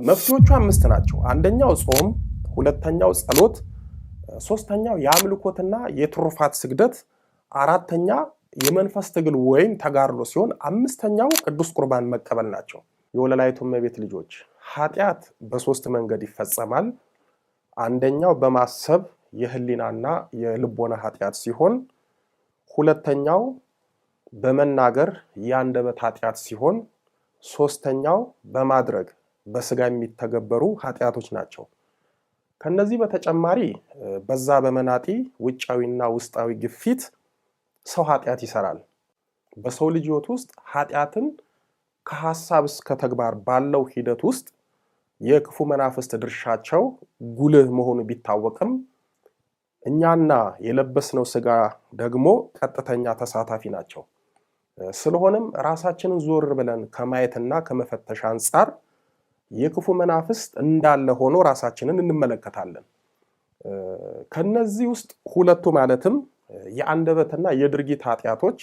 መፍትሄዎቹ አምስት ናቸው። አንደኛው ጾም፣ ሁለተኛው ጸሎት፣ ሶስተኛው የአምልኮትና የትሩፋት ስግደት፣ አራተኛ የመንፈስ ትግል ወይም ተጋድሎ ሲሆን አምስተኛው ቅዱስ ቁርባን መቀበል ናቸው። የወለላይቱ እመቤት ልጆች ኃጢአት በሶስት መንገድ ይፈጸማል። አንደኛው በማሰብ የህሊናና የልቦና ኃጢአት ሲሆን፣ ሁለተኛው በመናገር የአንደበት ኃጢአት ሲሆን፣ ሶስተኛው በማድረግ በስጋ የሚተገበሩ ኃጢአቶች ናቸው። ከነዚህ በተጨማሪ በዛ በመናጢ ውጫዊና ውስጣዊ ግፊት ሰው ኃጢአት ይሰራል። በሰው ልጅ ሕይወት ውስጥ ኃጢአትን ከሐሳብ እስከ ተግባር ባለው ሂደት ውስጥ የክፉ መናፍስት ድርሻቸው ጉልህ መሆኑ ቢታወቅም እኛና የለበስነው ስጋ ደግሞ ቀጥተኛ ተሳታፊ ናቸው። ስለሆነም ራሳችንን ዞር ብለን ከማየትና ከመፈተሽ አንጻር የክፉ መናፍስት እንዳለ ሆኖ ራሳችንን እንመለከታለን። ከነዚህ ውስጥ ሁለቱ ማለትም የአንደበትና የድርጊት ኃጢአቶች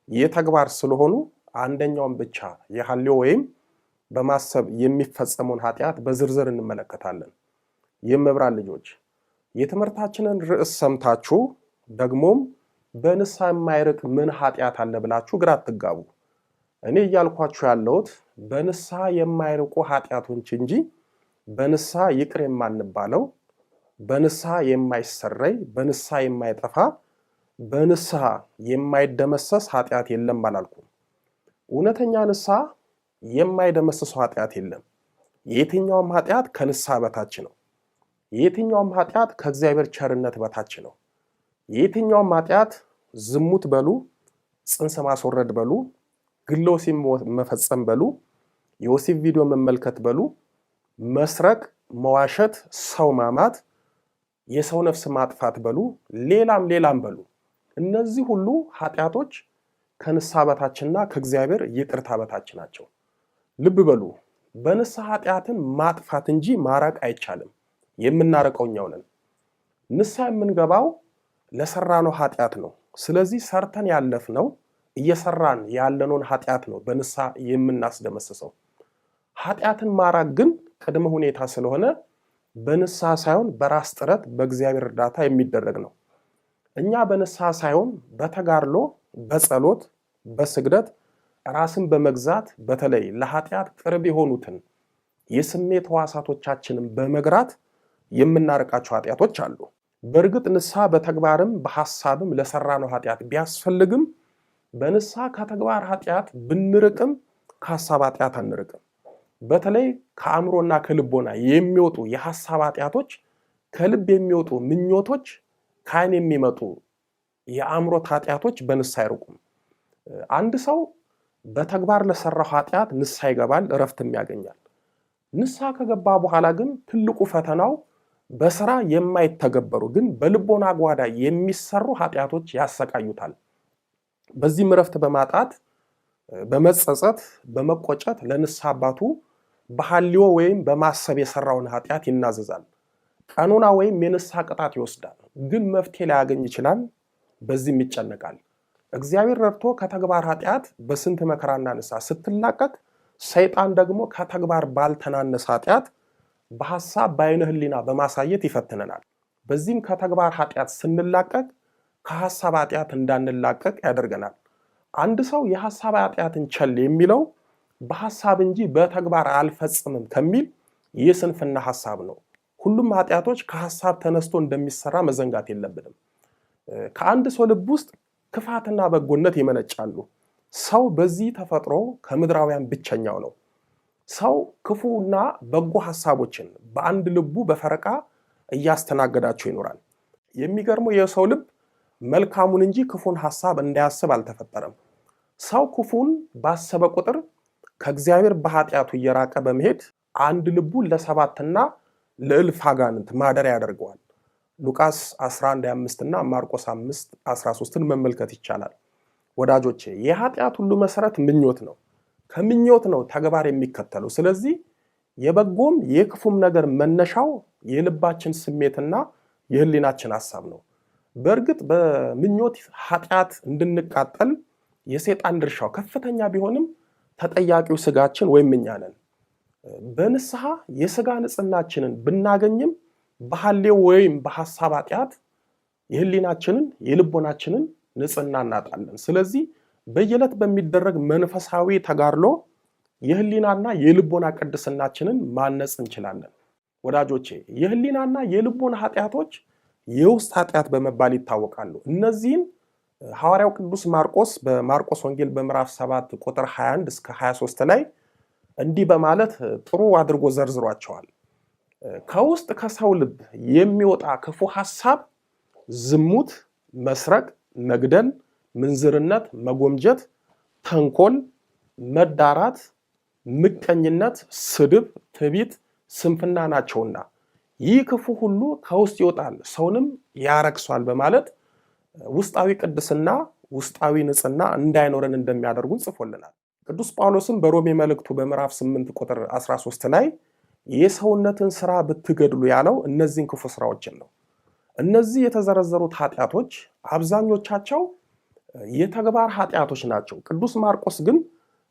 የተግባር ስለሆኑ አንደኛውን ብቻ የሐልዮ ወይም በማሰብ የሚፈጸመውን ኃጢአት በዝርዝር እንመለከታለን። የመብራን ልጆች የትምህርታችንን ርዕስ ሰምታችሁ ደግሞም በንስሐ የማይርቅ ምን ኃጢአት አለ ብላችሁ ግራ አትጋቡ። እኔ እያልኳችሁ ያለሁት በንስሐ የማይርቁ ኃጢአቶች እንጂ በንስሐ ይቅር የማንባለው፣ በንስሐ የማይሰረይ፣ በንስሐ የማይጠፋ፣ በንስሐ የማይደመሰስ ኃጢአት የለም አላልኩም። እውነተኛ ንስሐ የማይደመሰሰው ኃጢአት የለም። የትኛውም ኃጢአት ከንስሐ በታች ነው። የትኛውም ኃጢአት ከእግዚአብሔር ቸርነት በታች ነው። የትኛውም ኃጢአት ዝሙት በሉ፣ ጽንስ ማስወረድ በሉ፣ ግለ ወሲብ መፈጸም በሉ፣ የወሲብ ቪዲዮ መመልከት በሉ፣ መስረቅ፣ መዋሸት፣ ሰው ማማት፣ የሰው ነፍስ ማጥፋት በሉ፣ ሌላም በሉ፣ እነዚህ ሁሉ ኃጢአቶች ከንስሐ በታችና ከእግዚአብሔር ይቅርታ በታች ናቸው። ልብ በሉ፣ በንስሐ ኃጢአትን ማጥፋት እንጂ ማራቅ አይቻልም። የምናርቀው እኛው ነን። ንስሐ የምንገባው ለሰራነው ኃጢአት ነው። ስለዚህ ሰርተን ያለፍነው እየሰራን ያለነውን ኃጢአት ነው በንስሐ የምናስደመስሰው። ኃጢአትን ማራቅ ግን ቅድመ ሁኔታ ስለሆነ በንስሐ ሳይሆን በራስ ጥረት በእግዚአብሔር እርዳታ የሚደረግ ነው። እኛ በንስሐ ሳይሆን በተጋድሎ፣ በጸሎት፣ በስግደት ራስን በመግዛት በተለይ ለኃጢአት ቅርብ የሆኑትን የስሜት ሕዋሳቶቻችንን በመግራት የምናርቃቸው ኃጢአቶች አሉ። በእርግጥ ንስሐ በተግባርም በሐሳብም ለሰራነው ኃጢአት ቢያስፈልግም በንስሐ ከተግባር ኃጢአት ብንርቅም ከሐሳብ ኃጢአት አንርቅም። በተለይ ከአእምሮና ከልቦና የሚወጡ የሐሳብ ኃጢአቶች፣ ከልብ የሚወጡ ምኞቶች፣ ከዓይን የሚመጡ የአእምሮት ኃጢአቶች በንስሐ አይርቁም። አንድ ሰው በተግባር ለሰራው ኃጢአት ንስሐ ይገባል፣ እረፍትም ያገኛል። ንስሐ ከገባ በኋላ ግን ትልቁ ፈተናው በስራ የማይተገበሩ ግን በልቦና ጓዳ የሚሰሩ ኃጢአቶች ያሰቃዩታል። በዚህም እረፍት በማጣት በመጸጸት በመቆጨት ለንስሐ አባቱ በሐልዮ ወይም በማሰብ የሰራውን ኃጢአት ይናዘዛል። ቀኖና ወይም የንስሐ ቅጣት ይወስዳል። ግን መፍትሄ ላያገኝ ይችላል። በዚህም ይጨነቃል። እግዚአብሔር ረድቶ ከተግባር ኃጢአት በስንት መከራና ንስሐ ስትላቀቅ፣ ሰይጣን ደግሞ ከተግባር ባልተናነሰ ኃጢአት በሐሳብ በዓይነ ሕሊና በማሳየት ይፈትነናል። በዚህም ከተግባር ኃጢአት ስንላቀቅ ከሐሳብ ኃጢአት እንዳንላቀቅ ያደርገናል። አንድ ሰው የሐሳብ ኃጢአትን ቸል የሚለው በሐሳብ እንጂ በተግባር አልፈጽምም ከሚል የስንፍና ሐሳብ ነው። ሁሉም ኃጢአቶች ከሐሳብ ተነስቶ እንደሚሰራ መዘንጋት የለብንም። ከአንድ ሰው ልብ ውስጥ ክፋትና በጎነት ይመነጫሉ። ሰው በዚህ ተፈጥሮ ከምድራውያን ብቸኛው ነው። ሰው ክፉና በጎ ሐሳቦችን በአንድ ልቡ በፈረቃ እያስተናገዳቸው ይኖራል። የሚገርመው የሰው ልብ መልካሙን እንጂ ክፉን ሐሳብ እንዳያስብ አልተፈጠረም። ሰው ክፉን ባሰበ ቁጥር ከእግዚአብሔር በኃጢአቱ እየራቀ በመሄድ አንድ ልቡን ለሰባትና ለእልፍ አጋንንት ማደሪያ ያደርገዋል። ሉቃስ 11:5 እና ማርቆስ 5:13ን መመልከት ይቻላል። ወዳጆቼ የኃጢአት ሁሉ መሰረት ምኞት ነው። ከምኞት ነው ተግባር የሚከተለው። ስለዚህ የበጎም የክፉም ነገር መነሻው የልባችን ስሜትና የህሊናችን ሐሳብ ነው። በእርግጥ በምኞት ኃጢአት እንድንቃጠል የሰይጣን ድርሻው ከፍተኛ ቢሆንም ተጠያቂው ስጋችን ወይም እኛ ነን። በንስሐ የሥጋ ንጽህናችንን ብናገኝም በሐሌው ወይም በሐሳብ ኃጢአት የህሊናችንን የልቦናችንን ንጽህና እናጣለን። ስለዚህ በየዕለት በሚደረግ መንፈሳዊ ተጋድሎ የህሊናና የልቦና ቅድስናችንን ማነጽ እንችላለን። ወዳጆቼ የህሊናና የልቦና ኃጢአቶች የውስጥ ኃጢአት በመባል ይታወቃሉ። እነዚህን ሐዋርያው ቅዱስ ማርቆስ በማርቆስ ወንጌል በምዕራፍ 7 ቁጥር 21 እስከ 23 ላይ እንዲህ በማለት ጥሩ አድርጎ ዘርዝሯቸዋል። ከውስጥ ከሰው ልብ የሚወጣ ክፉ ሐሳብ ዝሙት፣ መስረቅ፣ መግደል፣ ምንዝርነት፣ መጎምጀት፣ ተንኮል፣ መዳራት፣ ምቀኝነት፣ ስድብ፣ ትዕቢት፣ ስንፍና ናቸውና ይህ ክፉ ሁሉ ከውስጥ ይወጣል ሰውንም ያረክሷል በማለት ውስጣዊ ቅድስና ውስጣዊ ንጽህና እንዳይኖረን እንደሚያደርጉን ጽፎልናል። ቅዱስ ጳውሎስም በሮሜ መልእክቱ በምዕራፍ 8 ቁጥር 13 ላይ የሰውነትን ስራ ብትገድሉ ያለው እነዚህን ክፉ ስራዎችን ነው። እነዚህ የተዘረዘሩት ኃጢአቶች አብዛኞቻቸው የተግባር ኃጢአቶች ናቸው። ቅዱስ ማርቆስ ግን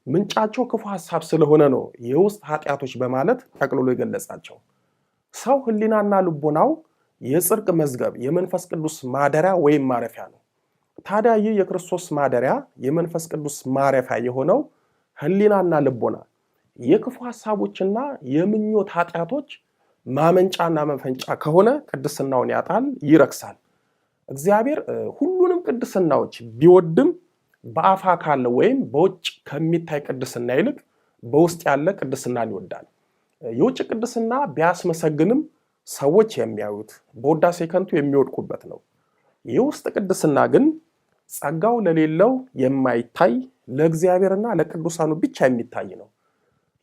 ምንጫቸው ክፉ ሐሳብ ስለሆነ ነው የውስጥ ኃጢአቶች በማለት ጠቅልሎ የገለጻቸው። ሰው ህሊናና ልቦናው የጽድቅ መዝገብ የመንፈስ ቅዱስ ማደሪያ ወይም ማረፊያ ነው። ታዲያ ይህ የክርስቶስ ማደሪያ የመንፈስ ቅዱስ ማረፊያ የሆነው ህሊናና ልቦና የክፉ ሐሳቦችና የምኞት ኃጢአቶች ማመንጫና መፈንጫ ከሆነ ቅድስናውን ያጣል፣ ይረክሳል። እግዚአብሔር ሁሉንም ቅድስናዎች ቢወድም በአፋ ካለ ወይም በውጭ ከሚታይ ቅድስና ይልቅ በውስጥ ያለ ቅድስናን ይወዳል። የውጭ ቅድስና ቢያስመሰግንም ሰዎች የሚያዩት በውዳሴ ከንቱ የሚወድቁበት ነው። የውስጥ ቅድስና ግን ጸጋው ለሌለው የማይታይ ለእግዚአብሔርና ለቅዱሳኑ ብቻ የሚታይ ነው።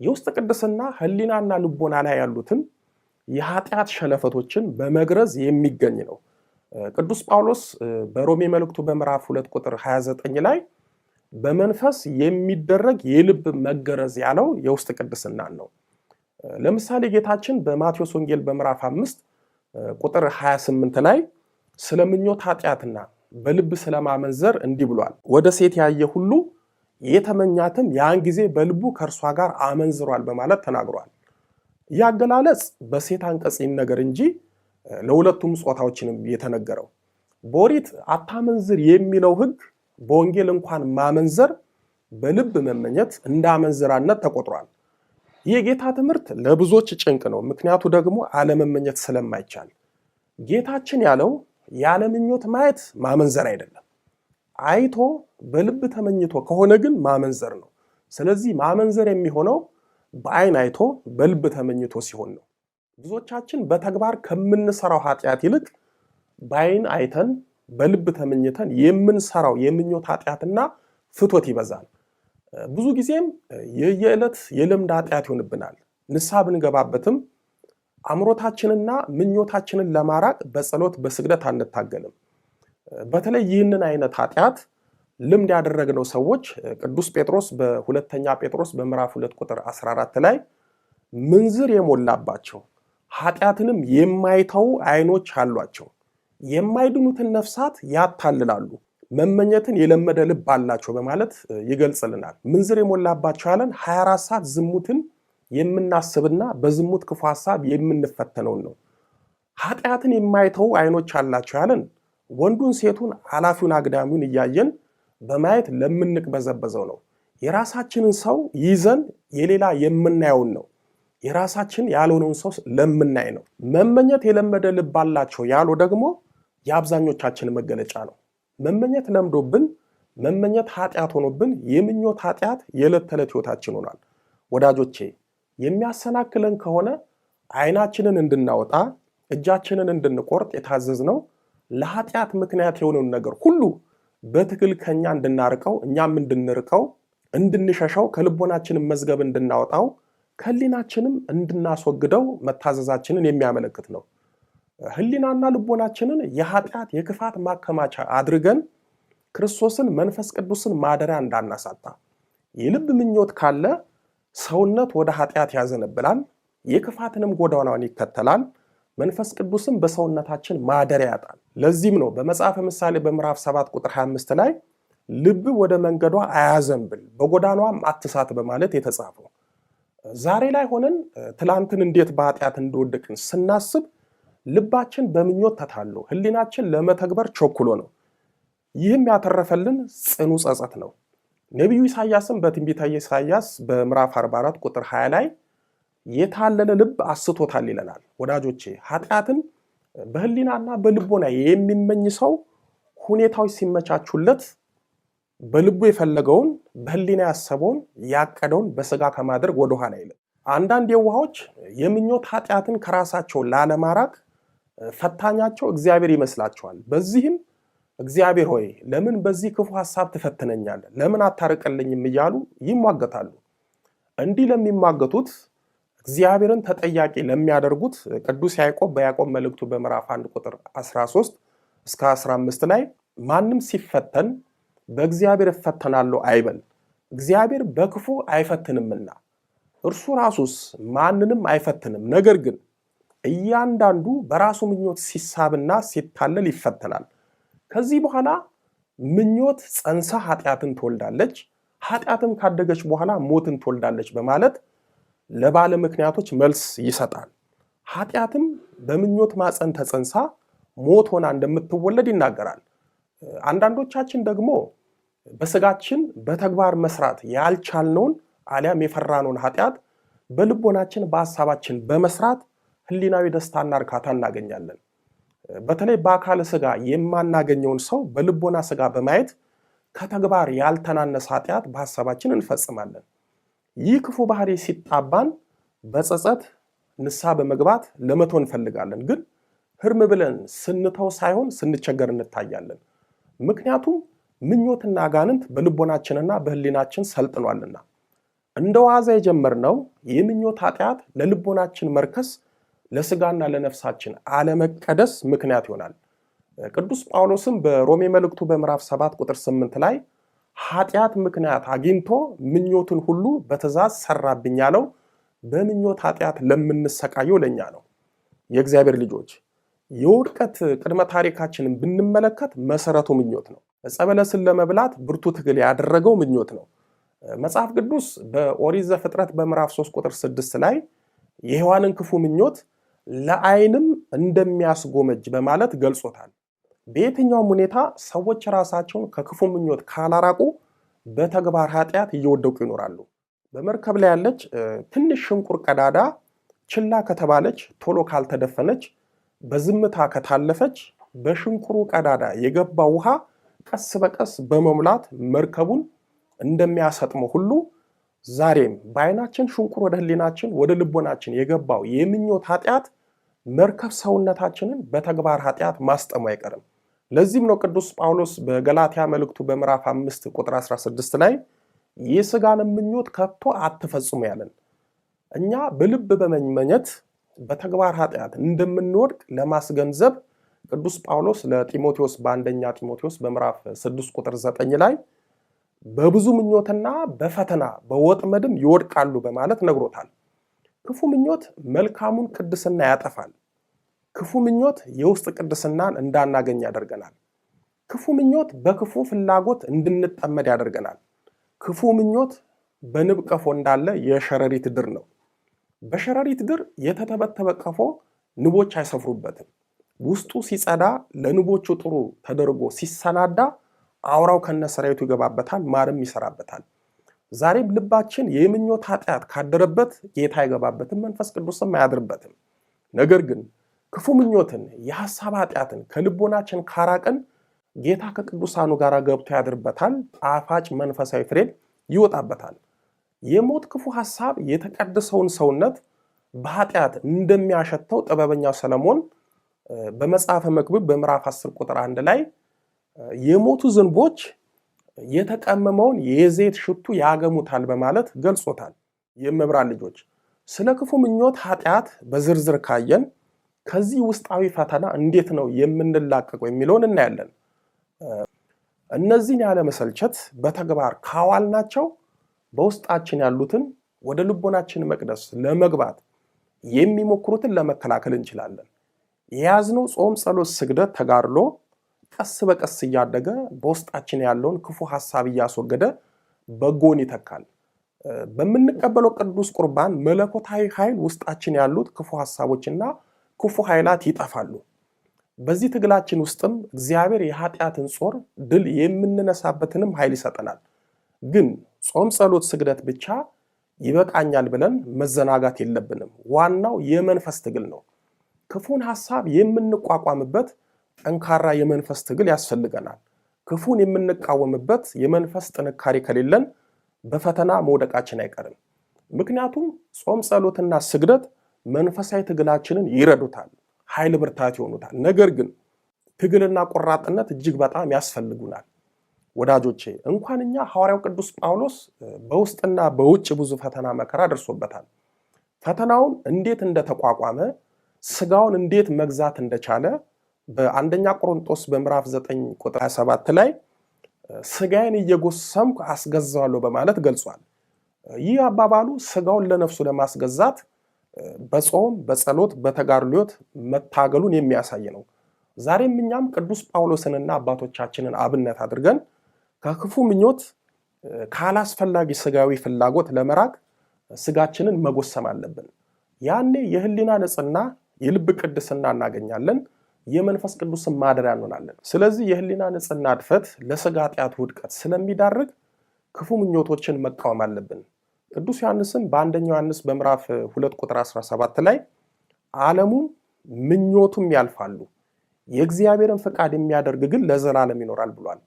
የውስጥ ቅድስና ህሊናና ልቦና ላይ ያሉትን የኃጢአት ሸለፈቶችን በመግረዝ የሚገኝ ነው። ቅዱስ ጳውሎስ በሮሜ መልእክቱ በምዕራፍ 2 ቁጥር 29 ላይ በመንፈስ የሚደረግ የልብ መገረዝ ያለው የውስጥ ቅድስናን ነው። ለምሳሌ ጌታችን በማቴዎስ ወንጌል በምዕራፍ 5 ቁጥር 28 ላይ ስለ ምኞት ኃጢአትና በልብ ስለማመንዘር እንዲህ ብሏል። ወደ ሴት ያየ ሁሉ የተመኛትም ያን ጊዜ በልቡ ከእርሷ ጋር አመንዝሯል በማለት ተናግሯል። ይህ አገላለጽ በሴት አንቀጽ ይነገር እንጂ ለሁለቱም ጾታዎችንም የተነገረው። በኦሪት አታመንዝር የሚለው ሕግ በወንጌል እንኳን ማመንዘር በልብ መመኘት እንደ አመንዝራነት ተቆጥሯል። ይህ የጌታ ትምህርት ለብዙዎች ጭንቅ ነው። ምክንያቱ ደግሞ አለመመኘት ስለማይቻል። ጌታችን ያለው ያለምኞት ማየት ማመንዘር አይደለም፣ አይቶ በልብ ተመኝቶ ከሆነ ግን ማመንዘር ነው። ስለዚህ ማመንዘር የሚሆነው በአይን አይቶ በልብ ተመኝቶ ሲሆን ነው። ብዙዎቻችን በተግባር ከምንሰራው ኃጢአት ይልቅ በአይን አይተን በልብ ተመኝተን የምንሰራው የምኞት ኃጢአትና ፍቶት ይበዛል። ብዙ ጊዜም የየዕለት የልምድ ኃጢአት ይሆንብናል። ንስሐ ብንገባበትም አምሮታችንና ምኞታችንን ለማራቅ በጸሎት በስግደት አንታገልም። በተለይ ይህንን አይነት ኃጢአት ልምድ ያደረግነው ሰዎች ቅዱስ ጴጥሮስ በሁለተኛ ጴጥሮስ በምዕራፍ 2 ቁጥር 14 ላይ ምንዝር የሞላባቸው ኃጢአትንም የማይተው አይኖች አሏቸው፣ የማይድኑትን ነፍሳት ያታልላሉ፣ መመኘትን የለመደ ልብ አላቸው በማለት ይገልጽልናል። ምንዝር የሞላባቸው ያለን 24 ሰዓት ዝሙትን የምናስብና በዝሙት ክፉ ሐሳብ የምንፈተነውን ነው። ኃጢአትን የማይተው አይኖች አላቸው ያለን ወንዱን ሴቱን ኃላፊውን አግዳሚውን እያየን በማየት ለምንቅበዘበዘው ነው። የራሳችንን ሰው ይዘን የሌላ የምናየውን ነው። የራሳችን ያልሆነውን ሰው ለምናይ ነው። መመኘት የለመደ ልብ አላቸው ያለው ደግሞ የአብዛኞቻችን መገለጫ ነው። መመኘት ለምዶብን መመኘት ኃጢአት ሆኖብን የምኞት ኃጢአት የዕለት ተዕለት ሕይወታችን ሆኗል። ወዳጆቼ የሚያሰናክለን ከሆነ አይናችንን እንድናወጣ እጃችንን እንድንቆርጥ የታዘዝነው ለኃጢአት ምክንያት የሆነውን ነገር ሁሉ በትክክል ከኛ እንድናርቀው እኛም እንድንርቀው እንድንሸሸው ከልቦናችንን መዝገብ እንድናወጣው ከህሊናችንም እንድናስወግደው መታዘዛችንን የሚያመለክት ነው። ህሊናና ልቦናችንን የኃጢአት የክፋት ማከማቻ አድርገን ክርስቶስን መንፈስ ቅዱስን ማደሪያ እንዳናሳጣ። የልብ ምኞት ካለ ሰውነት ወደ ኃጢአት ያዘነብላል፣ የክፋትንም ጎዳናውን ይከተላል፣ መንፈስ ቅዱስም በሰውነታችን ማደሪያ ያጣል። ለዚህም ነው በመጽሐፈ ምሳሌ በምዕራፍ 7 ቁጥር 25 ላይ ልብ ወደ መንገዷ አያዘንብል በጎዳናዋም አትሳት በማለት የተጻፈው። ዛሬ ላይ ሆነን ትላንትን እንዴት በኃጢአት እንደወደቅን ስናስብ ልባችን በምኞት ተታሎ ህሊናችን ለመተግበር ቸኩሎ ነው። ይህም ያተረፈልን ጽኑ ጸጸት ነው። ነቢዩ ኢሳያስም በትንቢተ ኢሳያስ በምዕራፍ 44 ቁጥር 20 ላይ የታለለ ልብ አስቶታል ይለናል። ወዳጆቼ ኃጢአትን በህሊናና በልቦና የሚመኝ ሰው ሁኔታዎች ሲመቻቹለት በልቡ የፈለገውን በህሊና ያሰበውን ያቀደውን በስጋ ከማድረግ ወደኋላ አይልም። አንዳንድ የዋሆች የምኞት ኃጢአትን ከራሳቸው ላለማራቅ ፈታኛቸው እግዚአብሔር ይመስላቸዋል። በዚህም እግዚአብሔር ሆይ ለምን በዚህ ክፉ ሐሳብ ትፈትነኛለህ? ለምን አታርቅልኝም? እያሉ ይሟገታሉ። እንዲህ ለሚሟገቱት እግዚአብሔርን ተጠያቂ ለሚያደርጉት ቅዱስ ያዕቆብ በያዕቆብ መልእክቱ በምዕራፍ 1 ቁጥር 13 እስከ 15 ላይ ማንም ሲፈተን በእግዚአብሔር እፈተናለሁ አይበል፣ እግዚአብሔር በክፉ አይፈትንምና እርሱ ራሱስ ማንንም አይፈትንም። ነገር ግን እያንዳንዱ በራሱ ምኞት ሲሳብና ሲታለል ይፈተናል። ከዚህ በኋላ ምኞት ጸንሳ ኃጢአትን ትወልዳለች፣ ኃጢአትም ካደገች በኋላ ሞትን ትወልዳለች በማለት ለባለ ምክንያቶች መልስ ይሰጣል። ኃጢአትም በምኞት ማፀን ተጸንሳ ሞት ሆና እንደምትወለድ ይናገራል። አንዳንዶቻችን ደግሞ በስጋችን በተግባር መስራት ያልቻልነውን አሊያም የፈራነውን ኃጢአት በልቦናችን በሐሳባችን በመስራት ህሊናዊ ደስታና እርካታ እናገኛለን። በተለይ በአካለ ስጋ የማናገኘውን ሰው በልቦና ስጋ በማየት ከተግባር ያልተናነሰ ኃጢአት በሐሳባችን እንፈጽማለን። ይህ ክፉ ባህሪ ሲጣባን በጸጸት ንስሐ በመግባት ለመተው እንፈልጋለን። ግን ህርም ብለን ስንተው ሳይሆን ስንቸገር እንታያለን። ምክንያቱም ምኞትና አጋንንት በልቦናችንና በህሊናችን ሰልጥኗልና። እንደ ዋዛ የጀመርነው የምኞት ኃጢአት ለልቦናችን መርከስ፣ ለስጋና ለነፍሳችን አለመቀደስ ምክንያት ይሆናል። ቅዱስ ጳውሎስም በሮሜ መልእክቱ በምዕራፍ 7 ቁጥር 8 ላይ ኃጢአት ምክንያት አግኝቶ ምኞትን ሁሉ በትእዛዝ ሰራብኝ ያለው በምኞት ኃጢአት ለምንሰቃየው ለኛ ነው። የእግዚአብሔር ልጆች የውድቀት ቅድመ ታሪካችንን ብንመለከት መሰረቱ ምኞት ነው። ዕፀ በለስን ለመብላት ብርቱ ትግል ያደረገው ምኞት ነው። መጽሐፍ ቅዱስ በኦሪት ዘፍጥረት በምዕራፍ 3 ቁጥር 6 ላይ የሔዋንን ክፉ ምኞት ለዓይንም እንደሚያስጎመጅ በማለት ገልጾታል። በየትኛውም ሁኔታ ሰዎች ራሳቸውን ከክፉ ምኞት ካላራቁ በተግባር ኃጢአት እየወደቁ ይኖራሉ። በመርከብ ላይ ያለች ትንሽ ሽንቁር ቀዳዳ ችላ ከተባለች፣ ቶሎ ካልተደፈነች፣ በዝምታ ከታለፈች በሽንቁሩ ቀዳዳ የገባ ውሃ ቀስ በቀስ በመሙላት መርከቡን እንደሚያሰጥመው ሁሉ ዛሬም በዓይናችን ሽንቁር ወደ ህሊናችን ወደ ልቦናችን የገባው የምኞት ኃጢአት መርከብ ሰውነታችንን በተግባር ኃጢአት ማስጠሙ አይቀርም። ለዚህም ነው ቅዱስ ጳውሎስ በገላትያ መልእክቱ በምዕራፍ 5 ቁጥር 16 ላይ የሥጋን ምኞት ከቶ አትፈጽሙ ያለን። እኛ በልብ በመመኘት በተግባር ኃጢአት እንደምንወድቅ ለማስገንዘብ ቅዱስ ጳውሎስ ለጢሞቴዎስ በአንደኛ ጢሞቴዎስ በምዕራፍ 6 ቁጥር 9 ላይ በብዙ ምኞትና በፈተና በወጥመድም ይወድቃሉ በማለት ነግሮታል። ክፉ ምኞት መልካሙን ቅድስና ያጠፋል። ክፉ ምኞት የውስጥ ቅድስናን እንዳናገኝ ያደርገናል። ክፉ ምኞት በክፉ ፍላጎት እንድንጠመድ ያደርገናል። ክፉ ምኞት በንብ ቀፎ እንዳለ የሸረሪት ድር ነው። በሸረሪት ድር የተተበተበ ቀፎ ንቦች አይሰፍሩበትም። ውስጡ ሲጸዳ ለንቦቹ ጥሩ ተደርጎ ሲሰናዳ አውራው ከነሰራዊቱ ይገባበታል፣ ማርም ይሰራበታል። ዛሬም ልባችን የምኞት ኃጢአት ካደረበት ጌታ አይገባበትም፣ መንፈስ ቅዱስም አያድርበትም። ነገር ግን ክፉ ምኞትን የሐሳብ ኃጢአትን ከልቦናችን ካራቀን ጌታ ከቅዱሳኑ ጋር ገብቶ ያድርበታል፣ ጣፋጭ መንፈሳዊ ፍሬን ይወጣበታል። የሞት ክፉ ሐሳብ የተቀደሰውን ሰውነት በኃጢአት እንደሚያሸተው ጥበበኛው ሰለሞን በመጽሐፈ መክብብ በምዕራፍ 10 ቁጥር 1 ላይ የሞቱ ዝንቦች የተቀመመውን የዘይት ሽቱ ያገሙታል በማለት ገልጾታል። የመብራን ልጆች ስለ ክፉ ምኞት ኃጢአት በዝርዝር ካየን ከዚህ ውስጣዊ ፈተና እንዴት ነው የምንላቀቀው የሚለውን እናያለን። እነዚህን ያለ መሰልቸት በተግባር ካዋልናቸው በውስጣችን ያሉትን ወደ ልቦናችን መቅደስ ለመግባት የሚሞክሩትን ለመከላከል እንችላለን። የያዝነው ጾም፣ ጸሎት፣ ስግደት፣ ተጋድሎ ቀስ በቀስ እያደገ በውስጣችን ያለውን ክፉ ሐሳብ እያስወገደ በጎን ይተካል። በምንቀበለው ቅዱስ ቁርባን መለኮታዊ ኃይል ውስጣችን ያሉት ክፉ ሐሳቦችና ክፉ ኃይላት ይጠፋሉ። በዚህ ትግላችን ውስጥም እግዚአብሔር የኃጢአትን ጾር ድል የምንነሳበትንም ኃይል ይሰጠናል። ግን ጾም፣ ጸሎት፣ ስግደት ብቻ ይበቃኛል ብለን መዘናጋት የለብንም። ዋናው የመንፈስ ትግል ነው። ክፉን ሐሳብ የምንቋቋምበት ጠንካራ የመንፈስ ትግል ያስፈልገናል። ክፉን የምንቃወምበት የመንፈስ ጥንካሬ ከሌለን በፈተና መውደቃችን አይቀርም። ምክንያቱም ጾም፣ ጸሎትና ስግደት መንፈሳዊ ትግላችንን ይረዱታል፣ ኃይል ብርታት ይሆኑታል። ነገር ግን ትግልና ቆራጥነት እጅግ በጣም ያስፈልጉናል። ወዳጆቼ እንኳን እኛ ሐዋርያው ቅዱስ ጳውሎስ በውስጥና በውጭ ብዙ ፈተና መከራ ደርሶበታል። ፈተናውን እንዴት እንደተቋቋመ፣ ስጋውን እንዴት መግዛት እንደቻለ በአንደኛ ቆሮንቶስ በምዕራፍ 9 ቁጥር 27 ላይ ስጋዬን እየጎሰምኩ አስገዛዋለሁ በማለት ገልጿል። ይህ አባባሉ ስጋውን ለነፍሱ ለማስገዛት በጾም፣ በጸሎት፣ በተጋድሎት መታገሉን የሚያሳይ ነው። ዛሬም እኛም ቅዱስ ጳውሎስንና አባቶቻችንን አብነት አድርገን ከክፉ ምኞት፣ ካላስፈላጊ ስጋዊ ፍላጎት ለመራቅ ስጋችንን መጎሰም አለብን። ያኔ የህሊና ንጽሕና፣ የልብ ቅድስና እናገኛለን። የመንፈስ ቅዱስን ማደሪያ እንሆናለን። ስለዚህ የህሊና ንጽሕና እድፈት ለስጋ ኃጢአት ውድቀት ስለሚዳርግ ክፉ ምኞቶችን መቃወም አለብን። ቅዱስ ዮሐንስም በአንደኛ ዮሐንስ በምዕራፍ 2 ቁጥር 17 ላይ ዓለሙም ምኞቱም ያልፋሉ፣ የእግዚአብሔርን ፈቃድ የሚያደርግ ግን ለዘላለም ይኖራል ብሏል።